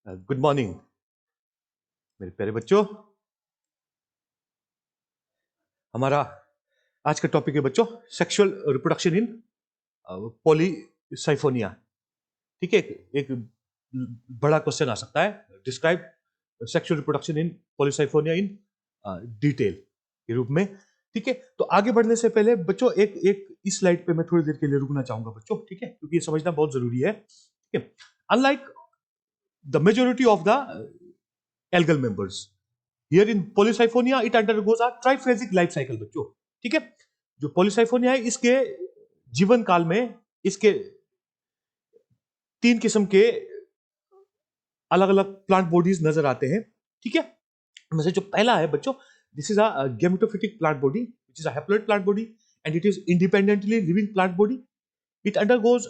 Good morning मेरे प्यारे बच्चों। हमारा आज का टॉपिक है बच्चों सेक्सुअल रिप्रोडक्शन इन पॉलीसाइफोनिया। ठीक है, एक बड़ा क्वेश्चन आ सकता है, describe sexual reproduction in Polysiphonia in detail के रूप में। ठीक है, तो आगे बढ़ने से पहले बच्चों एक एक इस स्लाइड पे मैं थोड़ी देर के लिए रुकना चाहूंगा बच्चों। ठीक है, क्योंकि ये समझना बहुत जरूरी है। ठीक है, unlike the majority of the algal members, here in Polysiphonia it undergoes a triphasic life cycle बच्चों। ठीक है, जो पॉलीसाइफोनिया है इसके जीवन काल में इसके तीन किस्म के अलग अलग प्लांट बॉडीज नजर आते हैं। ठीक है, में से जो पहला है बच्चों, this is a gametophytic plant body which is a haploid plant body and it is independently living plant body. It undergoes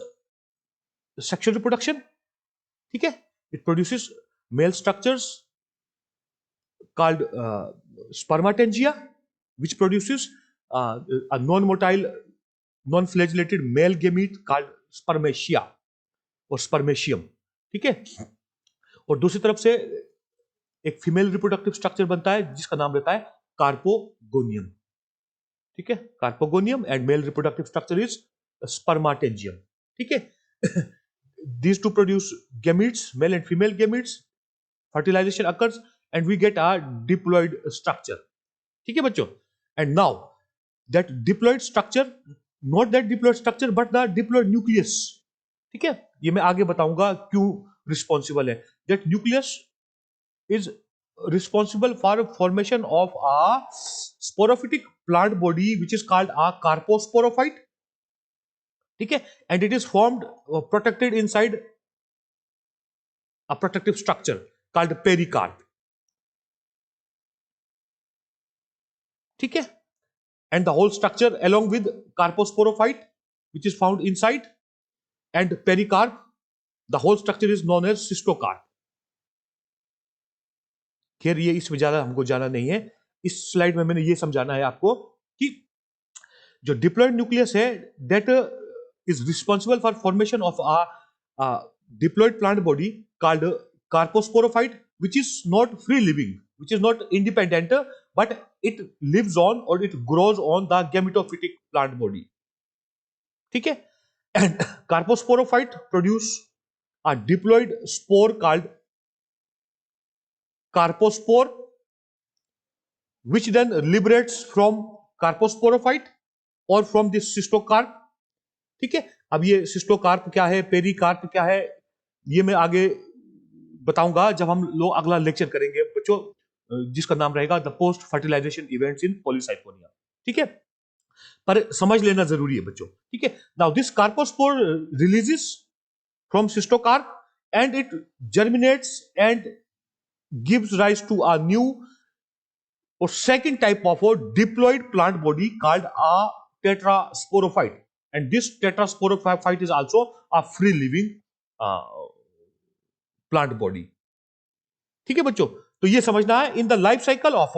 sexual reproduction. ठीक है, it produces male structures called spermatangia, which produces a non-motile, non-flagellated male gamete called spermatia और spermatium। ठीक है, और दूसरी तरफ से एक फीमेल रिप्रोडक्टिव स्ट्रक्चर बनता है जिसका नाम रहता है कार्पोगोनियम। ठीक है, carpogonium and male reproductive structure is spermatangium. ठीक है, these two produce gametes, male and female gametes, fertilization occurs and we get a diploid structure। ठीक है बच्चों, and now that diploid structure, not that diploid structure but the diploid nucleus. ठीक है, ये मैं आगे बताऊंगा क्यों रिस्पॉन्सिबल है। That nucleus is responsible for formation of a sporophytic plant body which is called a carposporophyte। ठीक है, and it is formed protected inside a protective structure called pericarp। ठीक है, and the whole structure along with carposporophyte which is found inside and pericarp, the whole structure is known as cystocarp। खैर ये इसमें ज्यादा हमको जाना नहीं है, इस स्लाइड में मैंने ये समझाना है आपको कि जो डिप्लॉयड न्यूक्लियस है that is responsible for formation of a diploid plant body called carposporophyte which is not free living, which is not independent, but it lives on or it grows on the gametophytic plant body। ठीक है, and carposporophyte produce a diploid spore called carpospore which then liberates from carposporophyte or from this cystocarp। ठीक है, अब ये cystocarp क्या है, pericarp क्या है, ये मैं आगे बताऊंगा जब हम लोग अगला लेक्चर करेंगे बच्चों, जिसका नाम रहेगा the post fertilisation events in Polysiphonia. ठीक है, पर समझ लेना जरूरी है बच्चों। ठीक है, now this carpospore releases from cystocarp and it germinates and gives rise to a new or second type of a diploid plant body called a tetrasporophyte, and this tetrasporophyte is also a free living plant body। ठीक है बच्चों, तो ये समझना है in the life cycle of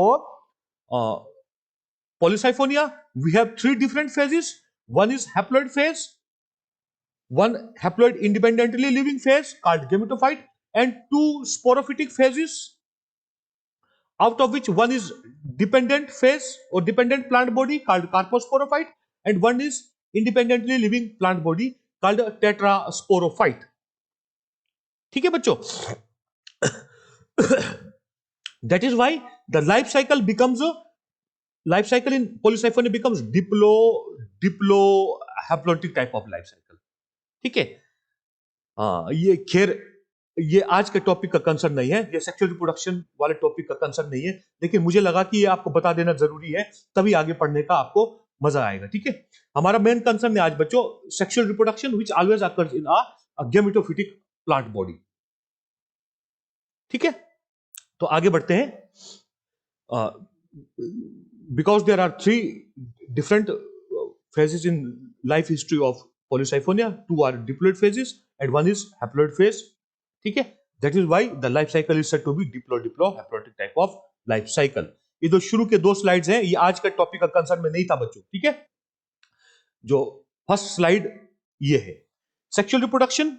Polysiphonia we have three different phases. One is haploid phase, one haploid independently living phase called gametophyte, and two sporophytic phases, out of which one is dependent phase or dependent plant body called carposporophyte and one is independently living plant body called tetrasporophyte। ठीक है बच्चों, that is why the life cycle in polycyphonia becomes diplo haplotic type of life cycle। ठीक है, ये खैर ये आज के टॉपिक का कंसर्न नहीं है, ये सेक्सुअल रिप्रोडक्शन वाले टॉपिक का कंसर्न नहीं है, लेकिन मुझे लगा कि ये आपको बता देना जरूरी है, तभी आगे पढ़ने का आपको मजा आएगा। ठीक है, हमारा मेन कंसर्न है आज बच्चों sexual reproduction which always occurs in a gametophytic plant body. ठीक है, तो आगे बढ़ते हैं। Because there are three different phases in life history of polycyphonia, two are diploid phases and one is haploid phase। ठीक है, that is why the life cycle is said to be diplo haploidic type of life cycle. ये जो शुरू के दो slides हैं ये आज का टॉपिक का कंसर्न में नहीं था बच्चों। ठीक है, जो फर्स्ट स्लाइड ये है, sexual reproduction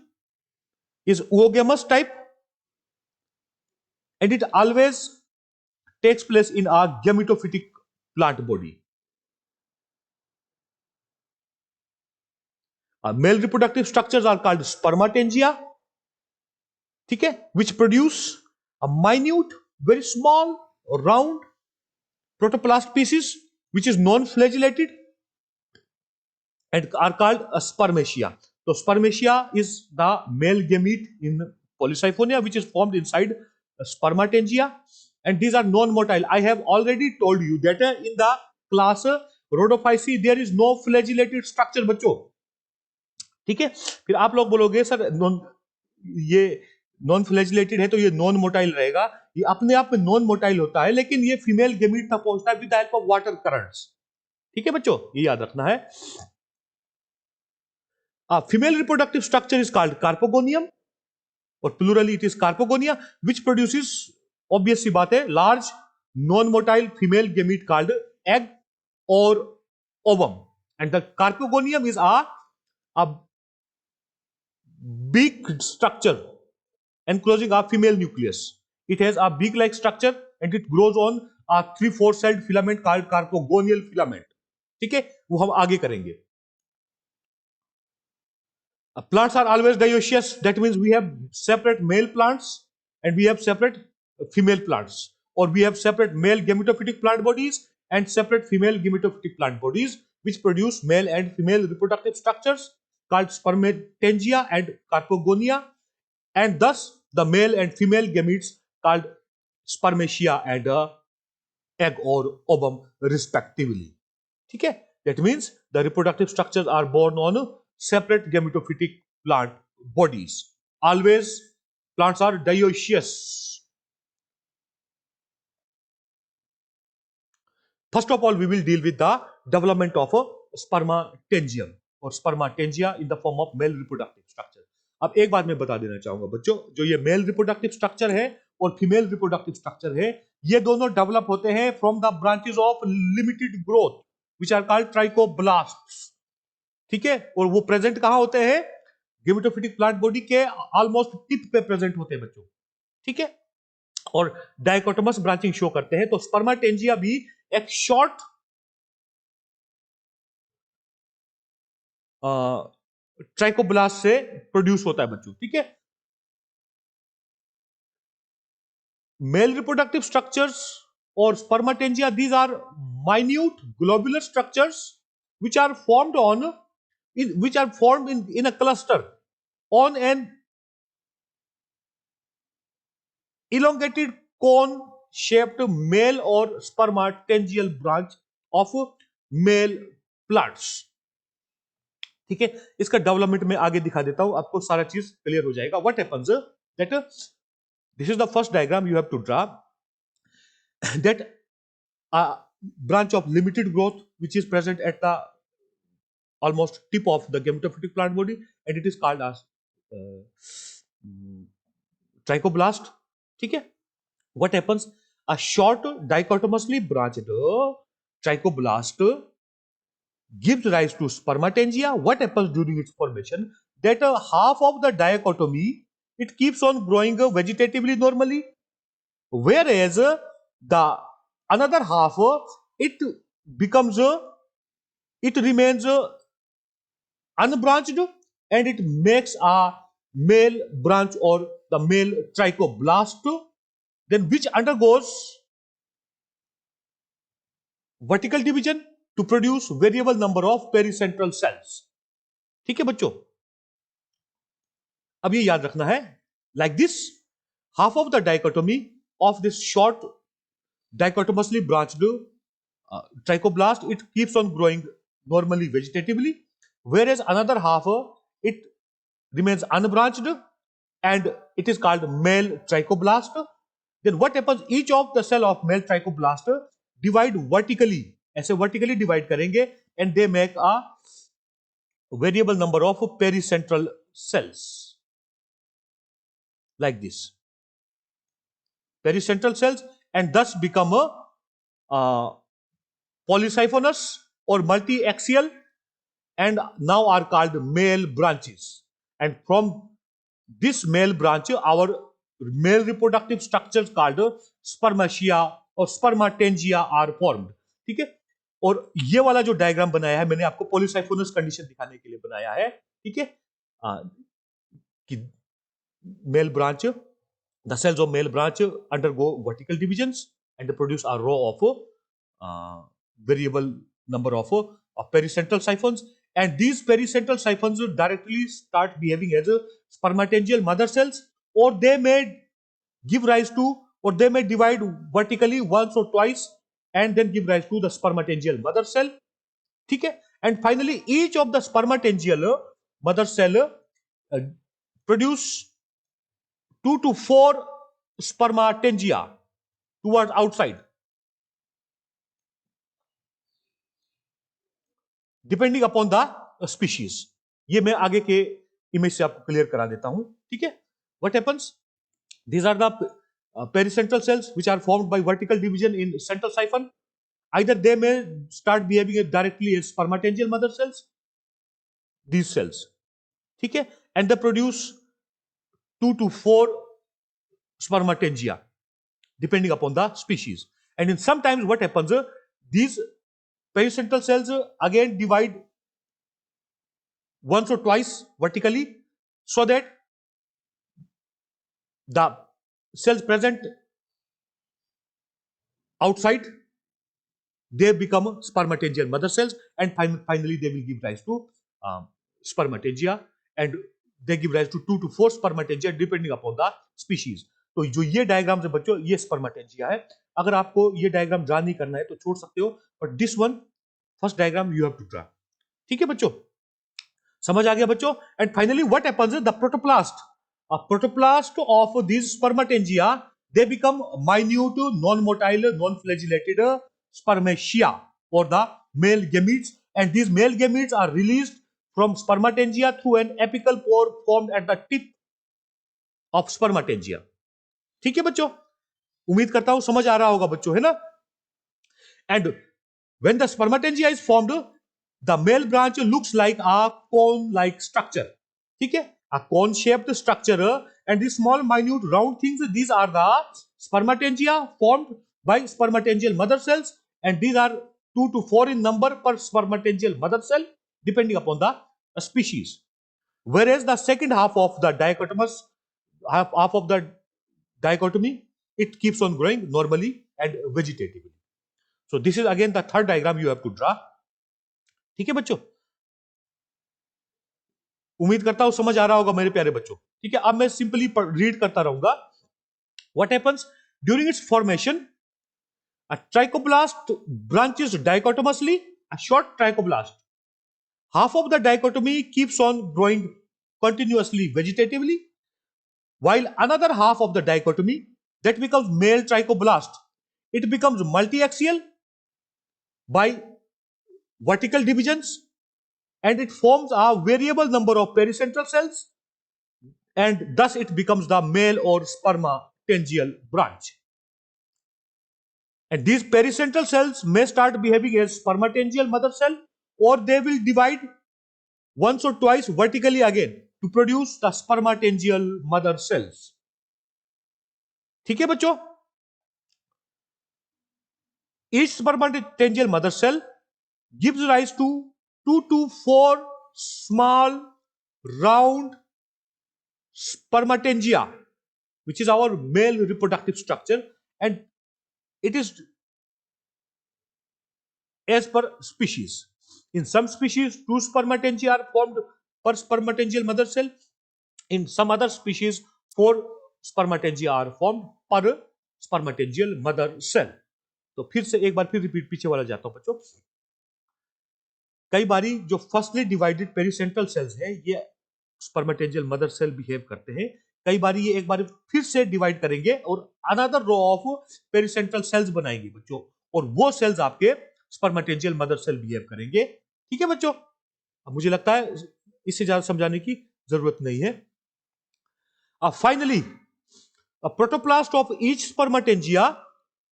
is oogamous type and it always takes place in a gametophytic plant body. Male reproductive structures are called spermatangia, ठीक है, which produce a minute, very small, round protoplast pieces which is non-flagellated and are called a spermatia. So spermatia is the male gamete in Polysiphonia which is formed inside spermatangia, and these are non-motile. I have already told you that in the class Rhodophyceae there is no flagellated structure बच्चों, ठीक है. फिर आप लोग बोलोगे sir ये non flagellated है तो ये नॉन मोटाइल रहेगा. ये अपने आप में नॉन मोटाइल होता है लेकिन ये फीमेल गेमीट तक पहुंचता है with the help of water currents, ठीक है बच्चों, ये याद रखना है. Female reproductive structure is called carpogonium और plurally it is carpogonia which produces, obvious सी बात है, large non motile female gamete called egg और ovum, and the carpogonium is a beak structure enclosing a female nucleus. It has a beak-like structure and it grows on a 3-4-celled filament called carpogonial filament. ठीक है, वो हम आगे करेंगे. Plants are always dioecious. That means we have separate male plants and we have separate female plants, or we have separate male gametophytic plant bodies and separate female gametophytic plant bodies which produce male and female reproductive structures called spermatangia and carpogonia, and thus the male and female gametes called spermatia and egg or ovum respectively. ठीक है, that means the reproductive structures are born on separate gametophytic plant bodies. Always plants are dioecious. First of all, we will deal with the development of a spermatangium or spermatangia in the form of male reproductive structure. अब एक बात मैं बता देना चाहूंगा बच्चों, जो ये मेल रिप्रोडक्टिव स्ट्रक्चर है और फीमेल रिप्रोडक्टिव स्ट्रक्चर है, ये दोनों डेवलप होते हैं from the branches of limited growth which are called trichoblasts, ठीक है, और वो प्रेजेंट कहां होते हैं, गेमेटोफिटिक प्लांट बॉडी के ऑलमोस्ट टिप पे प्रेजेंट होते हैं बच्चों, ठीक है, और डाइकोटोमस ब्रांचिंग शो करते हैं. तो स्पर्माटेंजिया भी एक शॉर्ट ट्राइकोब्लास्ट से प्रोड्यूस होता है बच्चों, ठीक है. मेल रिप्रोडक्टिव स्ट्रक्चर्स और spermatangia, these are minute globular structures which are formed in a cluster on an elongated cone shaped male or spermatangial branch of male plants, ठीक है. इसका डेवलपमेंट में आगे दिखा देता हूं, आपको सारा चीज क्लियर हो जाएगा. What happens that this is the first diagram you have to draw, that a branch of limited growth which is present at the almost tip of the gametophytic plant body and it is called as trichoblast, ठीक है. What happens, a short dichotomously branched trichoblast gives rise to spermatangia. What happens during its formation, that half of the dichotomy it keeps on growing vegetatively normally, whereas the another half it becomes it remains unbranched and it makes a male branch or the male trichoblast, then which undergoes vertical division to produce variable number of pericentral cells, ठीक है बच्चों. अब ये याद रखना है, like this half of the dichotomy of this short dichotomously branched trichoblast it keeps on growing normally vegetatively, whereas another half it remains unbranched and it is called male trichoblast. Then what happens, each of the cell of male trichoblast divide vertically, ऐसे vertically divide करेंगे and they make a variable number of pericentral cells like this, pericentral cells, and thus become a polysiphonous or multi-axial and now are called male branches. And from this male branch our male reproductive structures called spermatia और spermatangia are formed. ठीक है, और ये वाला जो diagram बनाया है मैंने आपको पॉलीसाइफोनस कंडीशन दिखाने के लिए बनाया है. ठीक है, कि male branch, the cells of male branch undergo vertical divisions and produce a row of variable number of pericentral siphons, and these pericentral siphons directly start behaving as spermatogeneal mother cells, or they may give rise to, or they may divide vertically once or twice and then give rise to the spermatogeneal mother cell. ठीक है, and finally each of the spermatogeneal mother cell produce 2 to 4 spermatangia towards outside, depending upon the species. ये मैं आगे के image से आपको clear करा देता हूं. ठीक है, what happens, these are the pericentral cells which are formed by vertical division in central siphon. Either they may start behaving directly as spermatogeneal mother cells, these cells. ठीक है, and they produce 2 to 4 spermatangia depending upon the species. And in sometimes what happens, these pericentral cells again divide once or twice vertically, so that the cells present outside, they become spermatogeneal mother cells, and finally they will give rise to spermatangia, and they give rise to 2 to 4 spermatangia depending upon the species. तो जो ये diagram है बच्चों, ये spermatangia है. अगर आपको ये डायग्राम ड्रा नहीं करना है तो छोड़ सकते हो, but this one first diagram you have to draw. ठीक है बच्चों, समझ आ गया बच्चों. And finally what happens, the protoplast, a protoplast of these spermatangia, they become minute non-motile non-flagellated spermatia or the male gametes, and these male gametes are released from spermatangia through an apical pore formed at the tip of spermatangia. ठीक है बच्चों, उम्मीद करता हूं समझ आ रहा होगा बच्चों, है ना. And when the spermatangia is formed, the male branch looks like a cone like structure. ठीक है, a cone shaped structure, and these small minute round things, these are the spermatangia formed by spermatangial mother cells, and these are 2 to 4 in number per spermatangial mother cell depending upon the species. Whereas the second half of the dichotomous, half of the dichotomy, it keeps on growing normally and vegetatively. So this is again the third diagram you have to draw. ठीक है बच्चों, उम्मीद करता हूं समझ आ रहा होगा मेरे प्यारे बच्चों. ठीक है, अब मैं सिंपली रीड करता रहूंगा. What happens during its formation, a trichoblast branches dichotomously, a short trichoblast. Half of the dichotomy keeps on growing continuously vegetatively, while another half of the dichotomy, that becomes male trichoblast, it becomes multiaxial by vertical divisions, and it forms a variable number of pericentral cells, and thus it becomes the male or spermatangial branch. And these pericentral cells may start behaving as spermatangial mother cell, or they will divide once or twice vertically again to produce the spermatangial mother cells. ठीक है बच्चों, each spermatangial mother cell gives rise to 2 to 4 small round spermatangia, which is our male reproductive structure, and it is as per species. In some species, 2 spermatangia are formed per spermatangial mother cell. In some other species, 4 spermatangia are formed per spermatangial mother cell. तो फिर से एक बार फिर repeat पीछे वाला जाता हूं बच्चों. कई बारी जो फर्स्टली डिवाइडेड पेरिसेंट्रल सेल्स हैं, ये स्पर्मेटेंजियल मदर सेल बिहेव करते हैं. कई बारी ये एक बार फिर से डिवाइड करेंगे और अनदर रो ऑफ पेरिसेंट्रल सेल्स बनाएंगे बच्चों, और वो सेल्स आपके स्पर्मेटेंजियल मदर सेल बिहेव करेंगे. ठीक है बच्चों, अब मुझे लगता है इससे ज्यादा समझाने की जरूरत नहीं है. Finally, a protoplast of each spermatangia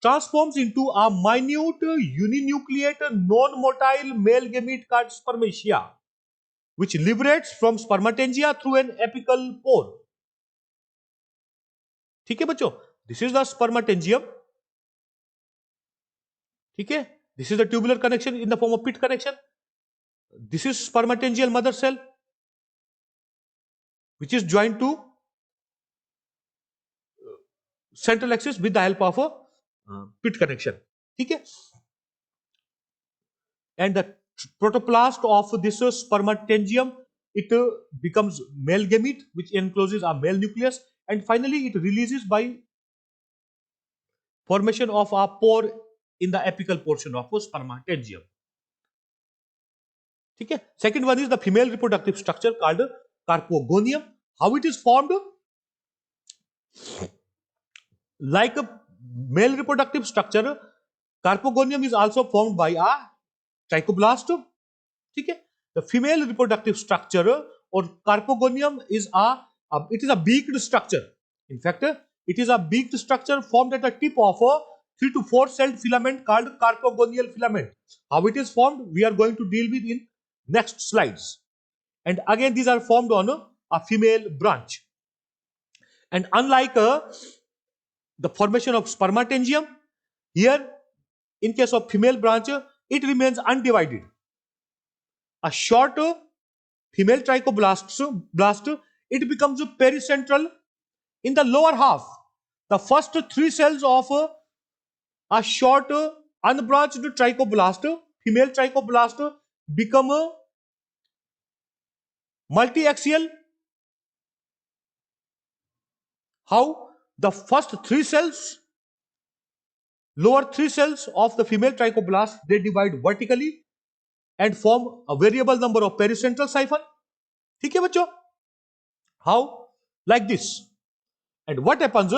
transforms into a minute uninucleate non-motile male gamete called spermatia, which liberates from spermatangia through an apical pore. ठीक है बच्चों, दिस इज द स्पर्मेटेंजियम, ठीक है, this is the tubular connection in the form of pit connection, this is spermatangial mother cell which is joined to central axis with the help of a pit connection, ठीक है, and the protoplast of this spermatogenum, it becomes male gamete which encloses a male nucleus, and finally it releases by formation of a pore in the apical portion of a spermatogenum, ठीक है. Second one is the female reproductive structure called carpogonium. How it is formed? Like a male reproductive structure, carpogonium is also formed by a trichoblast, ठीक है. The female reproductive structure or carpogonium is it is a beaked structure. In fact, it is a beaked structure formed at the tip of a 3 to 4 celled filament called carpogonial filament. How it is formed, we are going to deal with in next slides. And again, these are formed on a female branch. And unlike the formation of spermatogenum, here in case of female branch, it remains undivided. A short female trichoblast, it becomes pericentral in the lower half. The first 3 cells of a short unbranched trichoblast, female trichoblast, become multiaxial. How? The first 3 cells, lower 3 cells of the female trichoblast, they divide vertically and form a variable number of pericentral siphon. ठीक है बच्चों? How? Like this. And what happens?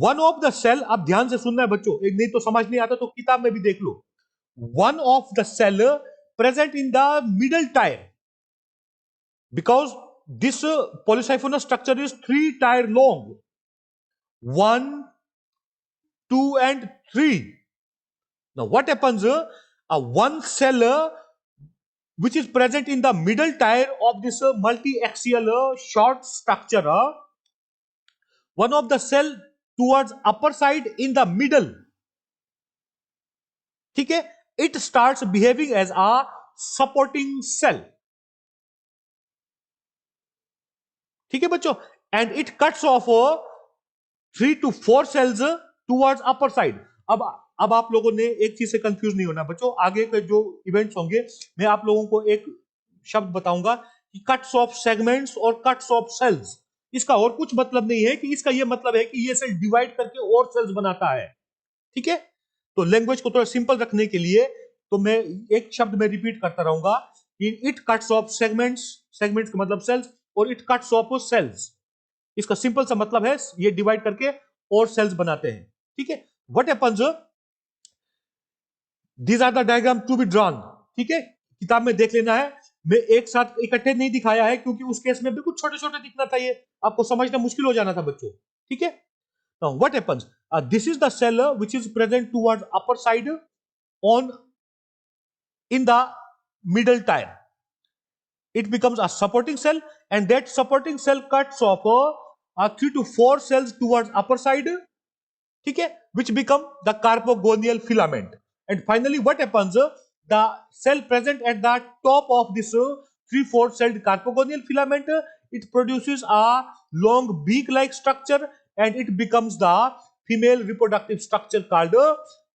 One of the cell, आप ध्यान से सुनना है बच्चों, एक नहीं तो समझ नहीं आता तो किताब में भी देख लो. One of the cell present in the middle tier, because this polysiphonous structure is 3 tier long, 1, 2 and 3. Now what happens? One cell which is present in the middle tier of this multi-axial short structure, one of the cell towards upper side in the middle, ठीक है, it starts behaving as a supporting cell, ठीक है बच्चों, and it cuts off 3 to 4 cells towards upper side. अब आप लोगों ने एक चीज से कंफ्यूज नहीं होना बच्चों, आगे के जो इवेंट्स होंगे मैं आप लोगों को एक शब्द बताऊंगा कि कट्स ऑफ सेगमेंट्स और कट्स ऑफ सेल्स. इसका और कुछ मतलब नहीं है, कि इसका यह मतलब है कि ये सेल डिवाइड करके और सेल्स बनाता है, ठीक है. तो लैंग्वेज को थोड़ा सिंपल रखने के लिए तो मैं एक शब्द में रिपीट करता रहूंगा कि it cuts of segments, segments का मतलब सेल्स, और इट कट्स ऑफ सेल्स. इसका सिंपल सा मतलब है ये डिवाइड करके और सेल्स बनाते हैं, ठीक है. What happens, these are the diagram to be drawn, ठीक है, किताब में देख लेना है. मैं एक साथ इकट्ठे नहीं दिखाया है क्योंकि उस केस में बिल्कुल छोटे छोटे दिखना था, ये आपको समझना मुश्किल हो जाना था बच्चों, ठीक है. Now what happens? This is the cell which is present towards upper side on in the middle tier. It becomes a supporting cell, and that supporting cell cuts off 3 to 4 cells towards upper side, ठीक है, which become the carpogonial filament. And finally what happens? The cell present at the top of this 3-4 celled carpogonial filament, it produces a long beak like structure, and it becomes the female reproductive structure called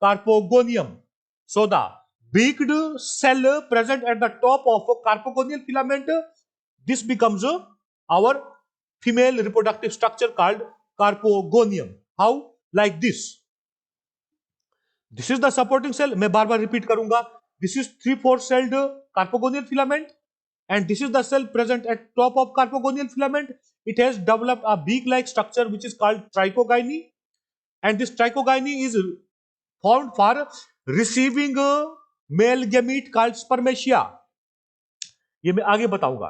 carpogonium. So the beaked cell present at the top of a carpogonial filament, this becomes our female reproductive structure called carpogonium. How? Like this. This is the supporting cell. मैं बार बार repeat करूंगा. This is 3-4 celled carpogonial filament, and this is the cell present at top of carpogonial filament. It has developed a beak-like structure which is called trichogyne, and this trichogyne is formed for receiving a male gamete called spermatia. ये मैं आगे बताऊंगा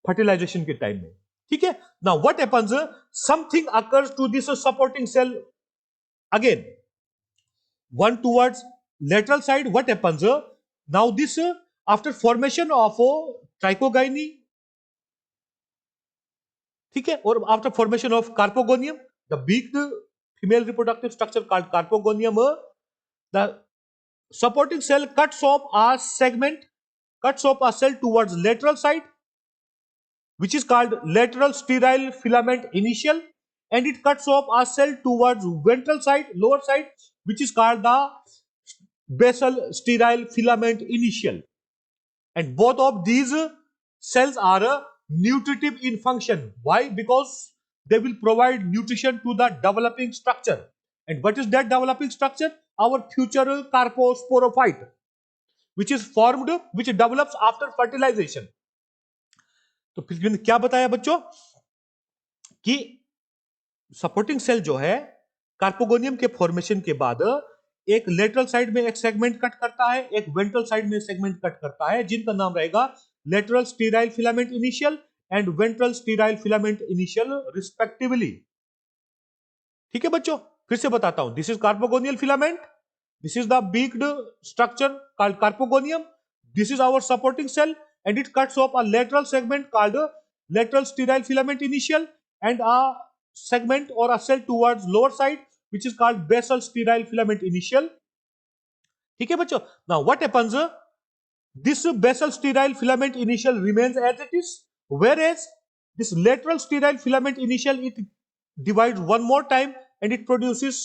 fertilisation के time में, ठीक है. Now what happens? Something occurs to this supporting cell again. One towards lateral side. What happens? Now this after formation of trichogyne, ठीक है, और after formation of carpogonium, the beaked female reproductive structure called carpogonium, the supporting cell cuts off a cell towards lateral side, which is called lateral sterile filament initial, and it cuts off a cell towards ventral side, lower side, which is called the basal sterile filament initial. And both of these cells are nutritive in function. Why? Because they will provide nutrition to the developing structure. And what is that developing structure? Our future carposporophyte, which is formed, which develops after fertilization. तो फिर मैंने क्या बताया बच्चों कि supporting cell जो है carpogonium के फॉर्मेशन के बाद एक लेटरल साइड में एक सेगमेंट कट करता है, एक वेंट्रल साइड में सेगमेंट कट करता है, जिनका नाम रहेगा lateral sterile filament initial and ventral sterile filament initial respectively. ठीक है बच्चों, फिर से बताता हूं, this is carpogonial filament, this is the beaked structure called carpogonium, this is our supporting cell and it cuts off a lateral segment called lateral sterile filament initial and a segment or a cell towards lower side which is called basal sterile filament initial. ठीक है बच्चों, now what happens, this basal sterile filament initial remains as it is, whereas this lateral sterile filament initial, it divides one more time and it produces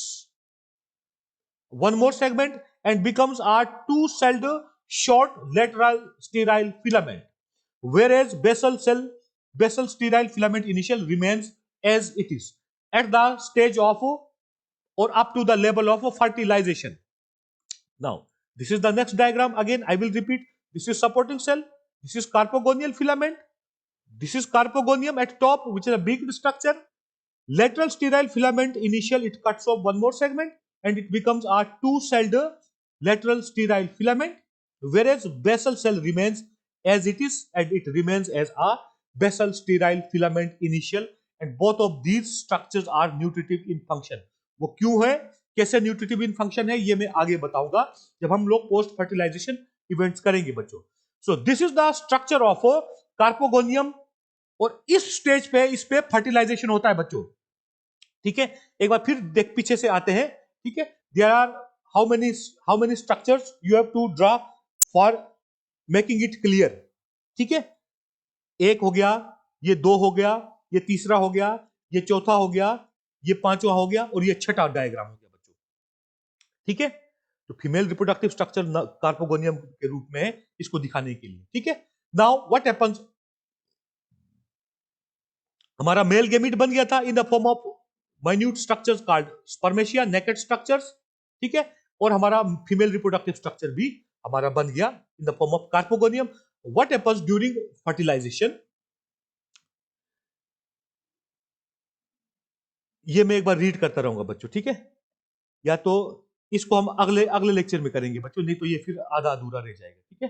one more segment and becomes a two-celled short lateral sterile filament, whereas basal sterile filament initial remains as it is at the stage of or up to the level of fertilization. Now this is the next diagram. Again I will repeat, this is supporting cell, this is carpogonial filament, this is carpogonium at top, which is a beaked structure. Lateral sterile filament initial, it cuts off one more segment and it becomes a two-celled lateral sterile filament, whereas basal cell remains as it is and it remains as a basal sterile filament initial, and both of these structures are nutritive in function. वो क्यों है, कैसे nutritive इन function है, ये मैं आगे बताऊंगा जब हम लोग पोस्ट फर्टिलाइजेशन इवेंट्स करेंगे बच्चों. So this is the structure of carpogonium, और इस स्टेज पे इस पे फर्टिलाइजेशन होता है बच्चों. ठीक है, एक बार फिर देख पीछे से आते हैं. ठीक है, there are how many structures you have to draw for making it clear. ठीक है, एक हो गया, ये दो हो गया, ये तीसरा हो गया, ये चौथा हो गया, ये पांचवा हो गया और ये छठा डायग्राम हो गया बच्चों. ठीक है, तो फीमेल रिप्रोडक्टिव स्ट्रक्चर कार्पोगोनियम के रूप में है इसको दिखाने के लिए. ठीक है, नाउ व्हाट हैपेंस, हमारा मेल गेमिट बन गया था इन the form of minute structures called spermatia, naked structures. ठीक है, और हमारा फीमेल रिप्रोडक्टिव स्ट्रक्चर भी हमारा बन गया in the form of carpogonium. What happens during fertilisation, ये मैं एक बार रीड करता रहूंगा बच्चों. ठीक है, या तो इसको हम अगले लेक्चर में करेंगे बच्चों, नहीं तो ये फिर आधा अधूरा रह जाएगा. ठीक है.